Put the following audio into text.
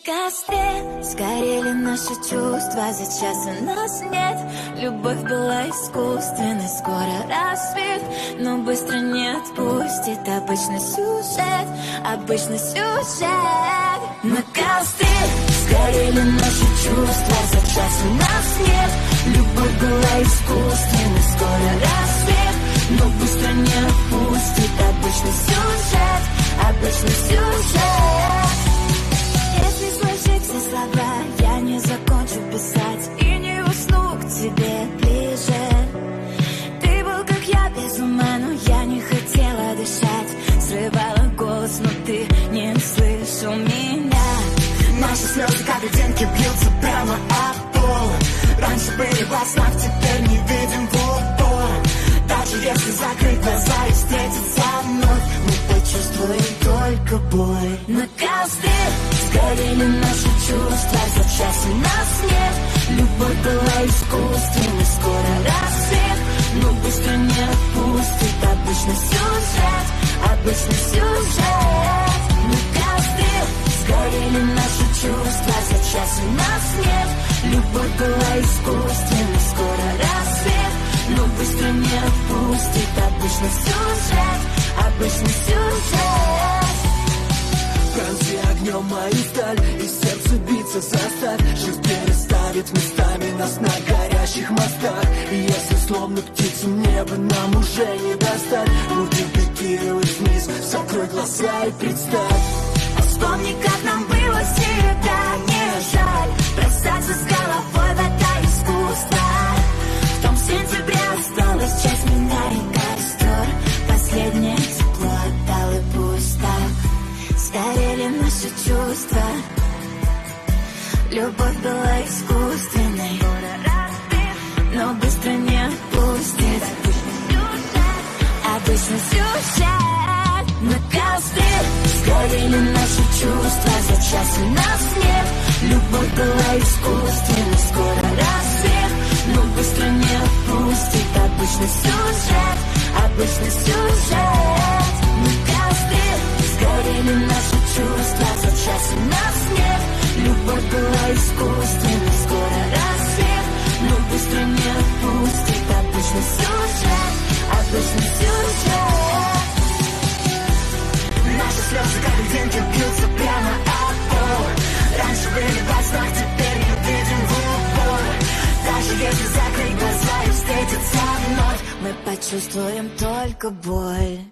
костре сгорели наши чувства, за час у нас нет. Любовь была искусственной, скоро рассвет, но быстро не отпустит обычный сюжет, обычный сюжет. На костре сгорели наши чувства, за час у нас нет. Любовь была искусственной, скоро рассвет, но быстро не отпустит обычный сюжет, обычный сюжет. Если сложить все слова, я не закончу писать и не усну к тебе ближе. Ты был как я, без ума, но я не хотела дышать. Срывала голос, но ты не слышал меня. Наши слезы, как лединки, бьются прямо об пол. Раньше были во снах, теперь не видим в упор. Даже если закрыть глаза и встретиться вновь, мы почувствуем только боль. На костре сгорели наши чувства, за час у нас нет. Любовь была искусственной, скоро рассвет, но быстро не отпустит обычный сюжет, обычный сюжет. На костре сгорели наши чувства, за час у нас нет. Любовь была искусственной, скоро рассвет, но быстро не отпустит обычный сюжет, обычный сюжет. Пронзи огнем мою сталь и сердце биться заставь. Жизнь переставит местами нас на горящих мостах. И если словно птицу небо нам уже не достать, будем пикировать вниз, закрой глаза и представь. А вспомни, как нам было всегда не жаль бросаться с головой в это искусство. В том сентябре осталась часть меня и костер. Последнее тепло отдал и пусто. Сгорели наши чувства. Любовь была искусственной, но быстро не отпустит обычный сюжет. На костре сгорели наши чувства, за час у нас нет. Любовь была искусственной, скоро рассвет, но быстро не отпустит обычный сюжет, обычный сюжет. На костре сгорели наши чувства, за час у нас нет. Любовь была искусственной, скоро рассвет, но быстро не отпустит обычный сюжет, обычный сюжет. Наши слезы, как лединки, бьются прямо об пол. Раньше были во снах, теперь не видим в упор. Даже если закрыть глаза и встретиться вновь, мы почувствуем только боль.